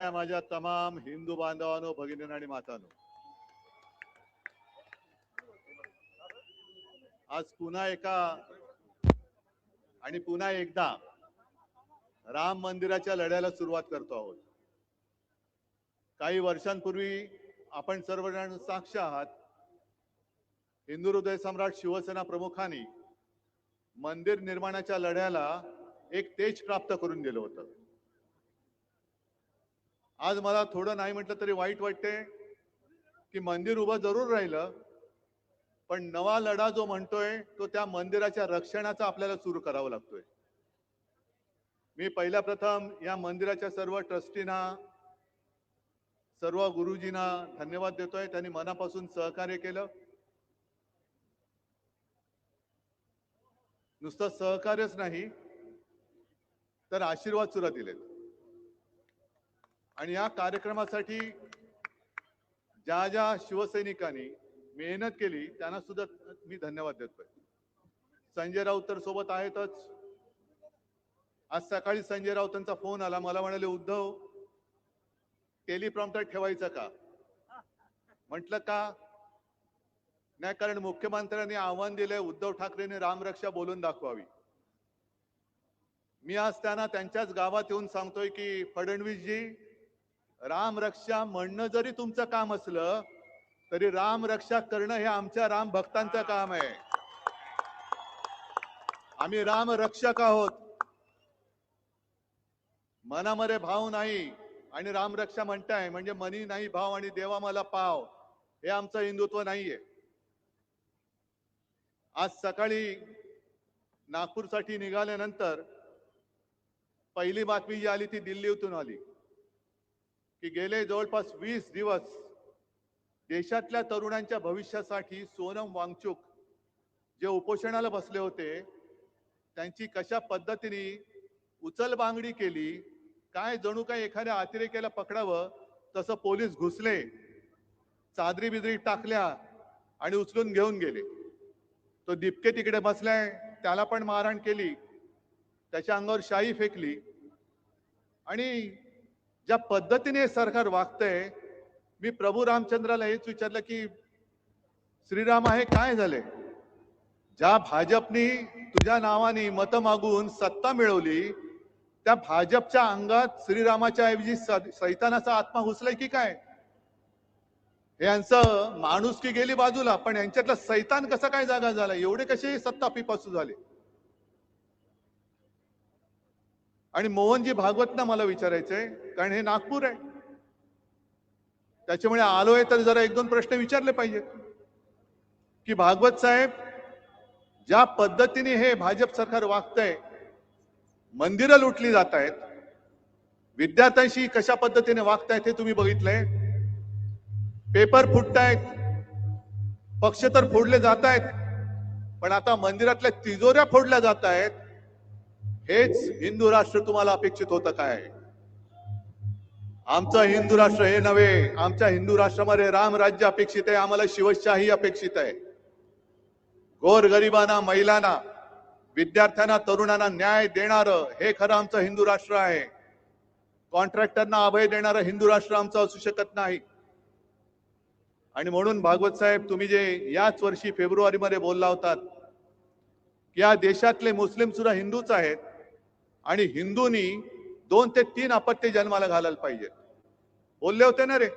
आहे माझ्या तमाम हिंदू बांधवांनो, भगिनींनो आणि मातांनो, आज पुन्हा एकदा राम मंदिराच्या लढ्याला सुरुवात करतो आहोत. काही वर्षांपूर्वी आपण सर्वजण साक्ष आहात. हिंदू हृदय सम्राट शिवसेना प्रमुखांनी मंदिर निर्माणाच्या लढ्याला एक तेज प्राप्त करून दिलं होतं. आज मला थोडं नाही म्हटलं तरी वाईट वाटते की मंदिर उभं जरूर राहिलं, पण नवा लढा जो म्हणतोय तो त्या मंदिराच्या रक्षणाचा आपल्याला सुरू करावा लागतोय. मी पहिल्या प्रथम या मंदिराच्या सर्व ट्रस्टींना, सर्व गुरुजींना धन्यवाद देतोय. त्यांनी मनापासून सहकार्य केलं. नुसतं सहकार्यच नाही तर आशीर्वाद सुद्धा दिलेत. आणि या कार्यक्रमासाठी ज्या ज्या शिवसैनिकांनी मेहनत केली त्यांना सुद्धा मी धन्यवाद देतोय. संजय राऊत तर सोबत आहेतच. आज सकाळी संजय राऊतांचा फोन आला. मला म्हणाले, उद्धव टेलिप्रॉम्प्टर ठेवायचं का? म्हटलं का नाही, कारण मुख्यमंत्र्यांनी आव्हान दिले उद्धव ठाकरेंनी रामरक्षा बोलून दाखवावी. मी आज त्यांना त्यांच्याच गावात येऊन सांगतोय की फडणवीसजी, रामरक्षा म्हणणं जरी तुमचं काम असलं तरी रामरक्षा करणं हे आमच्या राम भक्तांचं काम आहे. आम्ही रामरक्षक आहोत. मनामध्ये भाव नाही आणि रामरक्षा म्हणताय म्हणजे मनी नाही भाव आणि देवा मला पाव, हे आमचं हिंदुत्व नाहीये. आज सकाळी नागपूरसाठी निघाल्यानंतर पहिली बातमी जी आली ती दिल्लीतून आली की गेले जवळपास 20 दिवस देशातल्या तरुणांच्या भविष्यासाठी सोनम वांगचुक जे उपोषणाला बसले होते त्यांची कशा पद्धतीने उचलबांगडी केली, काय जणू काय एखाद्या अतिरेक्याला पकडावं तसं पोलीस घुसले, चादरी बिदरी टाकल्या आणि उचलून घेऊन गेले. तो दिपके तिकडे बसलाय, त्याला पण मारहाण केली, त्याच्या अंगावर शाई फेकली. आणि ज्या पद्धतीने सरकार वागतंय, मी प्रभू रामचंद्राला हेच विचारलं की श्रीराम आहे काय झाले? ज्या भाजपनी तुझ्या नावाने मत मागून सत्ता मिळवली त्या भाजपच्या अंगात श्रीरामाच्या ऐवजी सैतानाचा आत्मा घुसलाय की काय? यांचं माणुसकी गेली बाजूला, पण यांच्यातला सैतान कसा काय जागा झाला? एवढे कसे सत्ता पिपासू झाले? आणि मोहनजी भागवतना मला विचारायचंय, कारण हे नागपूर आहे त्याच्यामुळे आलोय तर जरा एक दोन प्रश्न विचारले पाहिजेत की भागवत साहेब, ज्या पद्धतीने हे भाजप सरकार वागतंय, मंदिरं लुटली जात आहेत, विद्यार्थ्यांशी कशा पद्धतीने वागतायत हे तुम्ही बघितलंय. पेपर फुटतायत, पक्ष तर फोडले जात आहेत, पण आता मंदिरातल्या तिजोऱ्या फोडल्या जात आहेत. हेच हिंदू राष्ट्र तुम्हाला अपेक्षित होतं काय? आमचं हिंदू राष्ट्र हे नव्हे. आमच्या हिंदू राष्ट्रामध्ये रामराज्य अपेक्षित आहे. आम्हाला शिवशाही अपेक्षित आहे. गोरगरिबांना, महिलांना, विद्यार्थ्यांना, तरुणांना न्याय देणारं हे खरं आमचं हिंदू राष्ट्र आहे. कॉन्ट्रॅक्टरना अभय देणारं हिंदू राष्ट्र आमचं असू शकत नाही. आणि म्हणून भागवत साहेब, तुम्ही जे याच वर्षी फेब्रुवारीमध्ये बोलला होतात की या देशातले मुस्लिम सुद्धा हिंदूच आहेत आणि हिंदूंनी 2 ते 3 अपत्य जन्माला घालायला पाहिजे, बोलले होते ना रे?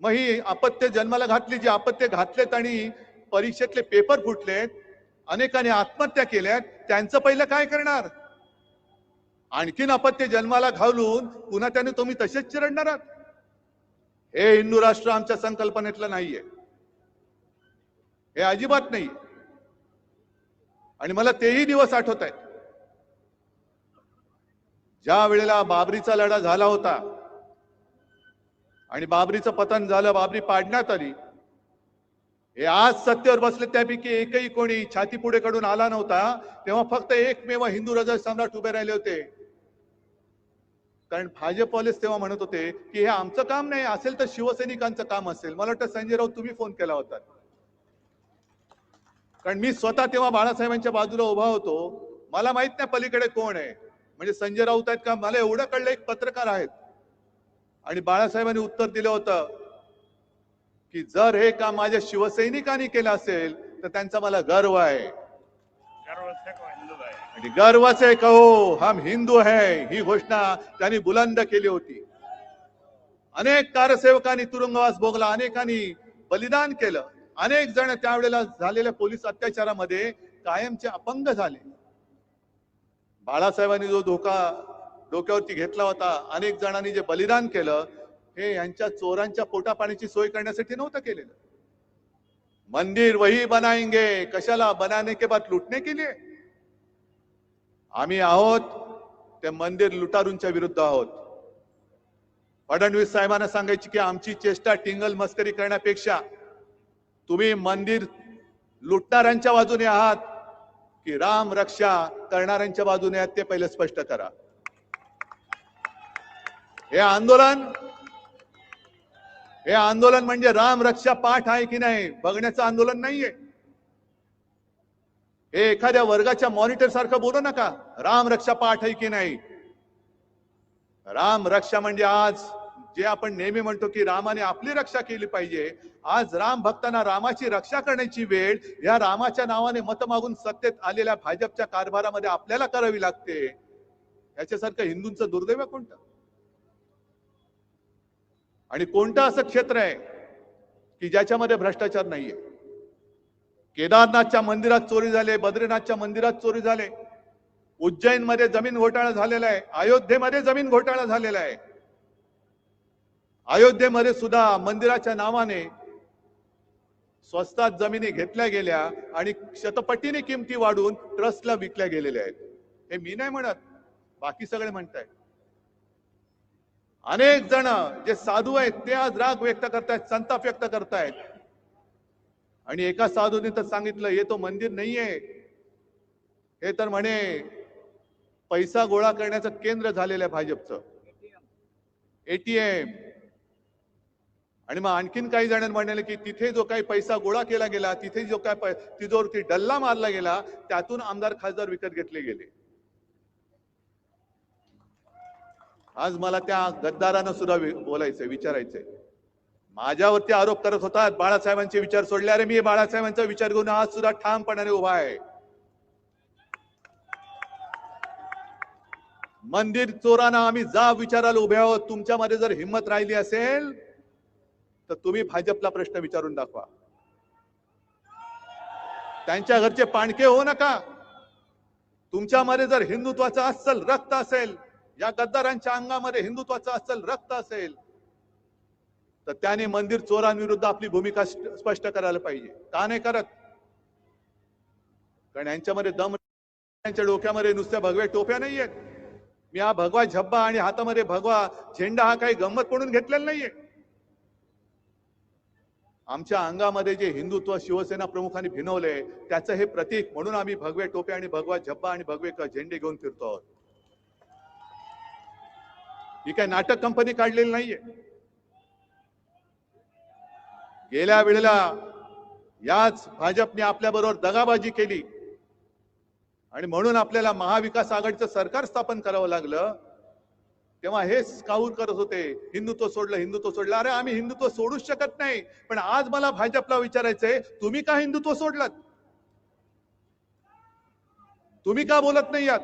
मग ही अपत्य जन्माला घातली, जी अपत्य घातलेत आणि परीक्षेतले पेपर फुटलेत, अनेकांनी आत्महत्या केल्यात, त्यांचं पहिलं काय करणार? आणखीन अपत्य जन्माला घालून पुन्हा त्याने तुम्ही तसेच चिरडणार आहात? हे हिंदू राष्ट्र आमच्या संकल्पनेतलं नाहीये, हे अजिबात नाही. आणि मला तेही दिवस आठवत आहेत ज्या वेळेला बाबरीचा लढा झाला होता आणि बाबरीचं पतन झालं, बाबरी पाडण्यात आली. हे आज सत्तेवर बसले त्यापैकी एकही कोणी छाती पुढे काढून आला नव्हता. तेव्हा फक्त एकमेव हिंदू हृदय सम्राट उभे राहिले होते, कारण भाजपवालेच तेव्हा म्हणत होते की हे आमचं काम नाही, असेल तर शिवसैनिकांचं काम असेल. मला वाटतं संजय राऊत तुम्ही फोन केला होता, कारण मी स्वतः तेव्हा बाळासाहेबांच्या बाजूला उभा होतो. मला माहित नाही पलीकडे कोण आहे, म्हणजे संजय राऊत आहेत का? मला एवढं कळलं एक पत्रकार आहेत आणि बाळासाहेबांनी उत्तर दिलं होतं की जर हे काम माझ्या शिवसैनिकांनी केलं असेल तर त्यांचा मला गर्व आहे आणि गर्व से कहो हम हिंदू है, ही घोषणा त्यांनी बुलंद केली होती. अनेक कारसेवकांनी तुरुंगवास भोगला, अनेकांनी बलिदान केलं, अनेक जण त्यावेळेला झालेल्या पोलीस अत्याचारामध्ये कायमचे अपंग झाले. बाळासाहेबांनी जो धोका डोक्यावरती घेतला होता, अनेक जणांनी जे बलिदान केलं, हे यांच्या चोरांच्या पोटापाण्याची सोय करण्यासाठी नव्हतं केलेलं. मंदिर वही बनाएंगे, कशाला? बनाने के बाद लुटने के लिए. आम्ही आहोत ते मंदिर लुटारूंच्या विरुद्ध आहोत. फडणवीस साहेबांना सांगायची की आमची चेष्टा टिंगल मस्करी करण्यापेक्षा तुम्ही मंदिर लुटणाऱ्यांच्या बाजूने आहात की राम रक्षा करणाऱ्यांच्या बाजूने आहात ते पहिले स्पष्ट करा. हे आंदोलन म्हणजे राम रक्षा पाठ आहे की नाही बघण्याचं आंदोलन नाहीये. हे एखाद्या वर्गाच्या मॉनिटर सारखं बोलू नका. राम रक्षा पाठ आहे की नाही. राम रक्षा म्हणजे आज जे आपण नेहमी म्हणतो की रामाने आपली रक्षा केली पाहिजे, आज राम भक्तांना रामाची रक्षा करण्याची वेळ या रामाच्या नावाने मत मागून सत्तेत आलेल्या भाजपच्या कारभारामध्ये आपल्याला करावी लागते. याच्यासारखं हिंदूंचं दुर्दैव कोणतं? आणि कोणतं असं क्षेत्र आहे की ज्याच्यामध्ये भ्रष्टाचार नाहीये? केदारनाथच्या मंदिरात चोरी झाले, बद्रीनाथच्या मंदिरात चोरी झाले, उज्जैनमध्ये जमीन घोटाळा झालेला आहे, अयोध्येमध्ये जमीन घोटाळा झालेला आहे. अयोध्येमध्ये सुद्धा मंदिराच्या नावाने स्वस्तात जमिनी घेतल्या गेल्या आणि शतपटीने किमती वाढून ट्रस्टला विकल्या गेलेल्या आहेत. हे मी नाही म्हणत, बाकी सगळे म्हणतायत. अनेक जण जे साधू आहेत ते आज राग व्यक्त करतायत, संताप व्यक्त करतायत. आणि एका साधूने तर सांगितलं हे तो मंदिर नाहीये, हे तर म्हणे पैसा गोळा करण्याचं केंद्र झालेलं आहे भाजपचं, एटीएम. आणि मग आणखीन काही जणांनी म्हणाले की तिथे जो काही पैसा गोळा केला गेला, तिथे जो काय तिजोरीवरती डल्ला मारला गेला, त्यातून आमदार खासदार विकत घेतले गेले. आज मला त्या गद्दारांना सुद्धा बोलायचंय, विचारायचंय. माझ्यावरती आरोप करत होतात बाळासाहेबांचे विचार सोडले. अरे मी बाळासाहेबांचा विचार घेऊन आज सुद्धा ठामपणाने उभा आहे. मंदिर चोरांना आम्ही जाब विचारायला उभे आहोत. तुमच्यामध्ये जर हिंमत राहिली असेल तर तुम्ही भाजपला प्रश्न विचारून दाखवा. त्यांच्या घरचे पाणके होऊ नका. तुमच्यामध्ये जर हिंदुत्वाचं अस्सल रक्त असेल, या गद्दारांच्या अंगामध्ये हिंदुत्वाचं अस्सल रक्त असेल, तर त्याने मंदिर चोरांविरुद्ध आपली भूमिका स्पष्ट करायला पाहिजे. का नाही करत? कारण यांच्यामध्ये दम, यांच्या डोक्यामध्ये नुसत्या भगव्या टोप्या नाहीयेत. मी हा भगवा झब्बा आणि हातामध्ये भगवा झेंडा हा काही गंमत म्हणून घेतलेला नाहीये. आमच्या अंगामध्ये जे हिंदुत्व शिवसेना प्रमुखांनी भिनवले त्याचं हे प्रतीक म्हणून आम्ही भगवे टोप्या आणि भगवा झब्बा आणि भगवे झेंडे घेऊन फिरतो आहोत. ही काय नाटक कंपनी काढलेली नाहीये. गेल्या वेळेला याच भाजपने आपल्या बरोबर दगाबाजी केली आणि म्हणून आपल्याला महाविकास आघाडीचं सरकार स्थापन करावं लागलं. तेव्हा हेच काऊर करत होते, हिंदुत्व सोडलं, हिंदुत्व सोडलं. अरे आम्ही हिंदुत्व सोडूच शकत नाही. पण आज मला भाजपला विचारायचंय, तुम्ही का हिंदुत्व सोडलात? तुम्ही का बोलत नाही आहात?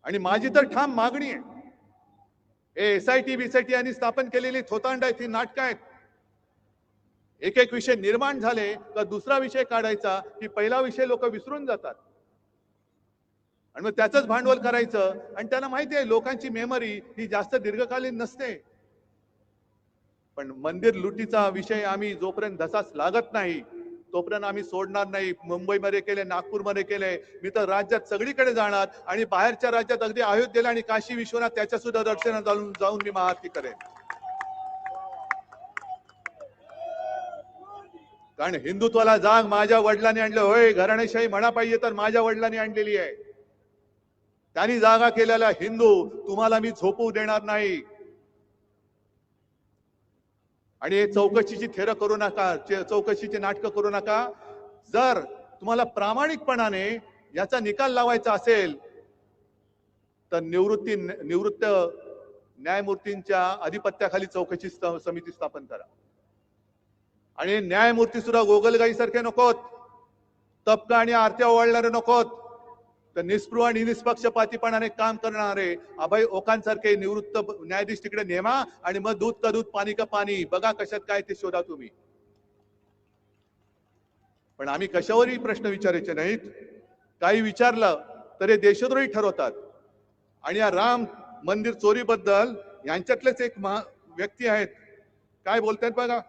आणि माझी तर ठाम मागणी आहे, हे एसआयटी बीसायटी यांनी स्थापन केलेली थोतांड आहेत, ही नाटकं आहेत. एक एक विषय निर्माण झाले तर दुसरा विषय काढायचा की पहिला विषय लोक विसरून जातात आणि मग त्याचंच भांडवल करायचं. आणि त्यांना माहिती आहे लोकांची मेमरी ही जास्त दीर्घकालीन नसते. पण मंदिर लुटीचा विषय आम्ही जोपर्यंत धसास लागत नाही तोपर्यंत आम्ही सोडणार नाही. मुंबईमध्ये केले, नागपूरमध्ये केले, मी तर राज्यात सगळीकडे जाणार आणि बाहेरच्या राज्यात अगदी अयोध्येला आणि काशी विश्वनाथ त्याच्या सुद्धा दर्शनात जाऊन मी महाआरती करेन. कारण हिंदुत्वाला जाग माझ्या वडिलांनी आणलं. होय, घराणेशाही म्हणा पाहिजे तर माझ्या वडिलांनी आणलेली आहे. त्यांनी जागा केलेला हिंदू तुम्हाला मी झोपू देणार नाही. आणि हे चौकशीची थेरं करू नका, चौकशीची नाटकं करू नका. जर तुम्हाला प्रामाणिकपणाने याचा निकाल लावायचा असेल तर निवृत्त न्यायमूर्तींच्या अधिपत्याखाली चौकशी समिती स्थापन करा आणि न्यायमूर्ती सुद्धा गोगलगाई सारखे नकोत, तबका आणि आरत्या ओवाळणारे नकोत, तर निस्पृह आणि निष्पक्षपातीपणाने काम करणारे अभय ओकांसारखे निवृत्त न्यायाधीश तिकडे नेमा आणि मग दूध का दूध पाणी का पाणी बघा कशात काय ते शोधा तुम्ही. पण आम्ही कशावरही प्रश्न विचारायचे नाहीत. काही विचारलं तर हे देशद्रोही ठरवतात. आणि या राम मंदिर चोरीबद्दल यांच्यातलेच एक व्यक्ती आहेत, काय बोलतायत बघा.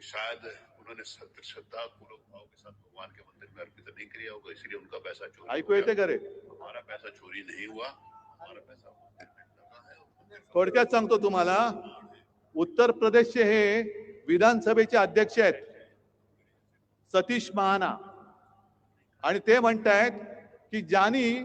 शायद उन्होंने श्रद्धा पूर्वक भाव के साथ भगवान के मंदिर में अर्पित नहीं किया होगा, इसलिए उनका पैसा चोरी ऐकू येते करे. हमारा पैसा चोरी नहीं हुआ, हमारा पैसा मंदिर में लगा है. थोडक्यात सांगतो तुम्हाला, उत्तर प्रदेशचे हे विधानसभेचे अध्यक्ष आहेत सतीश महाना, आणि ते म्हणतायत की ज्यांनी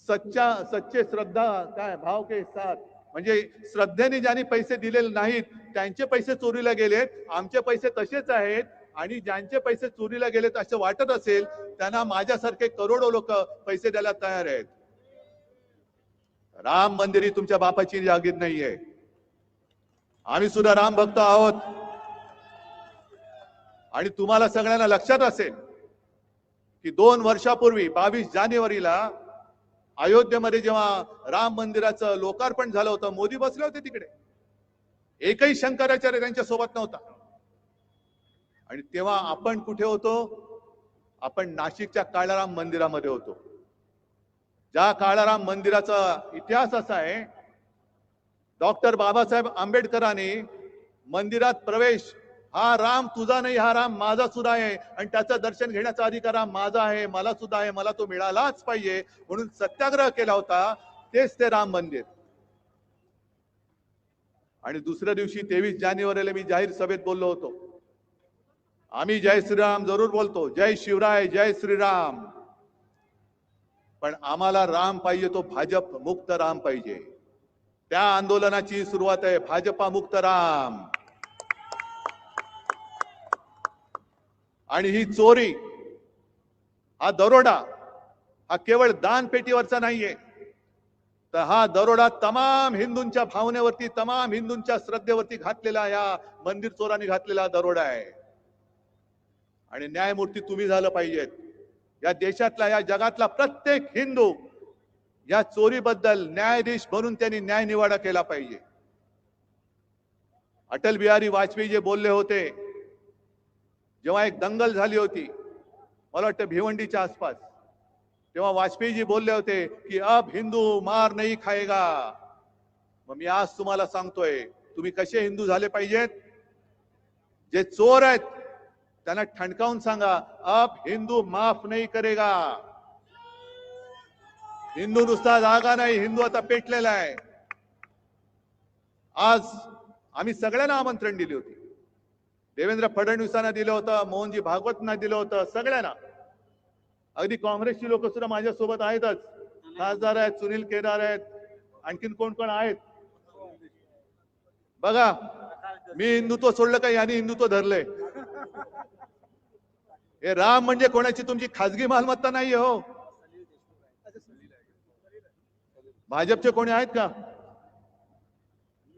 सच्चे श्रद्धा काय भाव के साथ म्हणजे श्रद्धेने ज्यांनी पैसे दिलेले नाहीत त्यांचे पैसे चोरीला गेलेत, आमचे पैसे तसेच आहेत, आणि ज्यांचे पैसे चोरीला गेलेत असं वाटत असेल त्यांना माझ्यासारखे करोडो लोक पैसे द्यायला तयार आहेत. राम मंदिर ही तुमच्या बापाची जागीर नाहीये. आम्ही सुद्धा राम भक्त आहोत. आणि तुम्हाला सगळ्यांना लक्षात असेल की 2 वर्षापूर्वी 22 जानेवारीला अयोध्येमध्ये जेव्हा राम मंदिराचं लोकार्पण झालं होतं, मोदी बसले होते तिकडे, एकही शंकराचार्य त्यांच्या सोबत नव्हता. आणि तेव्हा आपण कुठे होतो? आपण नाशिकच्या काळाराम मंदिरामध्ये होतो. ज्या काळाराम मंदिराचा इतिहास असा आहे, डॉक्टर बाबासाहेब आंबेडकरांनी मंदिरात प्रवेश, हा राम तुझा नाही, हा राम माझा सुद्धा आहे, आणि त्याचं दर्शन घेण्याचा अधिकार हा माझा आहे, मला सुद्धा आहे, मला तो मिळालाच पाहिजे म्हणून सत्याग्रह केला होता. तेच ते राम मंदिर. आणि दुसऱ्या दिवशी 23 जानेवारीला मी जाहीर सभेत बोललो होतो, आम्ही जय श्रीराम जरूर बोलतो, जय शिवराय जय श्रीराम, पण आम्हाला राम पाहिजे तो भाजप मुक्त राम पाहिजे. त्या आंदोलनाची सुरुवात आहे भाजपा मुक्त राम. आणि ही चोरी, हा दरोडा हा केवळ दानपेटीवरचा नाहीये, तर हा दरोडा तमाम हिंदूंच्या भावनेवरती, तमाम हिंदूंच्या श्रद्धेवरती घातलेला या मंदिर चोरांनी घातलेला दरोडा आहे. आणि न्यायमूर्ती तुम्ही झालं पाहिजेत. या देशातला, या जगातला प्रत्येक हिंदू या चोरीबद्दल न्यायाधीश म्हणून त्यांनी न्याय निवाडा केला पाहिजे. अटल बिहारी वाजपेयी जे बोलले होते, जेव्हा एक दंगल झाली होती, मला वाटतं भिवंडीच्या आसपास, तेव्हा वाजपेयीजी बोलले होते की अब हिंदू मार नहीं खाएगा. मग मी आज तुम्हाला सांगतोय, तुम्ही कसे हिंदू झाले पाहिजेत? जे चोर आहेत त्यांना ठणकावून सांगा, अब हिंदू माफ नहीं करेगा. हिंदू नुसता जागा नाही, हिंदू आता पेटलेला आहे. आज आम्ही सगळ्यांना आमंत्रण दिले होते. देवेंद्र फडणवीसांना दिलं होतं, मोहनजी भागवतांना दिलं होतं, सगळ्यांना. अगदी काँग्रेसची लोक सुद्धा माझ्या सोबत आहेतच. खासदार आहेत, सुनील केदार आहेत, आणखीन कोण कोण आहेत बघा. मी हिंदुत्व सोडलं का यांनी हिंदुत्व धरलंय? हे राम म्हणजे कोणाची तुमची खासगी मालमत्ता नाही हो. भाजपचे कोणी आहेत का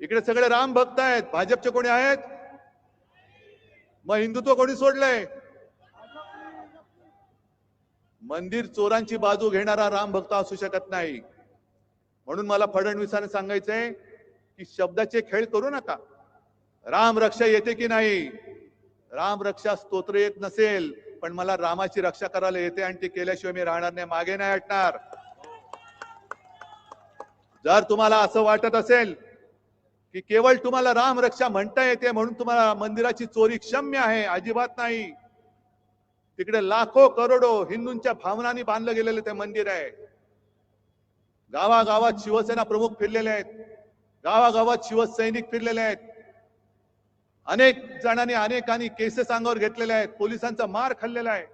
इकडे? सगळे राम भक्त आहेत. भाजपचे कोणी आहेत? मग हिंदुत्व कोणी सोडलंय? मंदिर चोरांची बाजू घेणारा राम भक्त असू शकत नाही. म्हणून मला फडणवीसांना सांगायचंय की शब्दाचे खेळ करू नका. राम रक्षा येते की नाही? राम रक्षा स्तोत्र येत नसेल, पण मला रामाची रक्षा करायला येते, आणि ते केल्याशिवाय मी राहणार नाही, मागे नाही हटणार. जर तुम्हाला असं वाटत असेल की केवळ तुम्हाला राम रक्षा म्हणता येते म्हणून तुम्हाला मंदिराची चोरी क्षम्य आहे, अजिबात नाही. तिकडे लाखो करोडो हिंदूंच्या भावनांनी बांधलं गेलेलं ते मंदिर आहे. गावागावात शिवसेना प्रमुख फिरलेले आहेत, गावागावात शिवसैनिक फिरलेले आहेत. अनेक जणांनी अनेकांनी केसेस अंगावर घेतलेले आहेत, पोलिसांचा मार खाल्लेला आहे.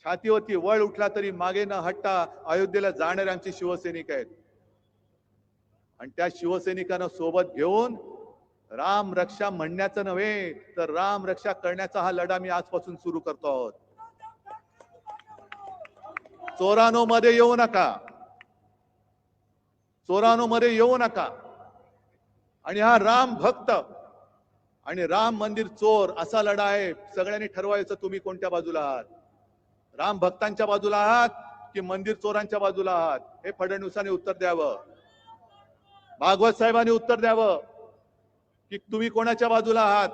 छातीवरती वळ उठला तरी मागे न हटता अयोध्येला जाणारे आमचे शिवसैनिक आहेत. आणि त्या शिवसैनिकांना सोबत घेऊन राम रक्षा म्हणण्याचं नव्हे, तर राम रक्षा करण्याचा हा लढा मी आजपासून सुरू करतो आहोत. चोरानो मध्ये येऊ नका. चोरानो मध्ये येऊ नका. आणि हा राम भक्त आणि राम मंदिर चोर असा लढा आहे. सगळ्यांनी ठरवायचं तुम्ही कोणत्या बाजूला आहात. राम भक्तांच्या बाजूला आहात की मंदिर चोरांच्या बाजूला आहात. हे फडणवीसांनी उत्तर द्यावं. भागवत साहेबांनी उत्तर द्यावं की तुम्ही कोणाच्या बाजूला आहात.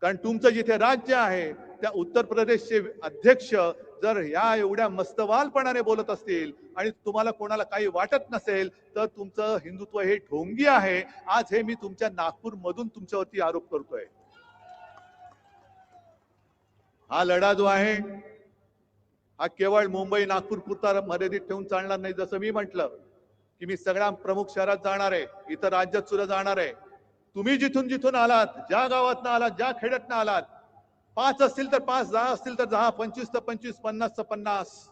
कारण तुमचं जिथे राज्य आहे त्या उत्तर प्रदेशचे अध्यक्ष जर या एवढ्या मस्तवालपणाने बोलत असतील आणि तुम्हाला कोणाला काही वाटत नसेल तर तुमचं हिंदुत्व हे ढोंगी आहे. आज हे मी तुमच्या नागपूर मधून तुमच्यावरती आरोप करतोय. हा लढा जो आहे हा केवळ मुंबई नागपूर पुरता मर्यादित ठेवून चालणार नाही. जसं मी म्हटलं की मी सगळ्या प्रमुख शहरात जाणार आहे, इतर राज्यात सुद्धा जाणार आहे. तुम्ही जिथून जिथून आलात, ज्या गावातनं आलात, ज्या खेड्यातनं आलात, 5 असतील तर 5, 10 असतील तर 10, 25 तर 25, 50 तर 50,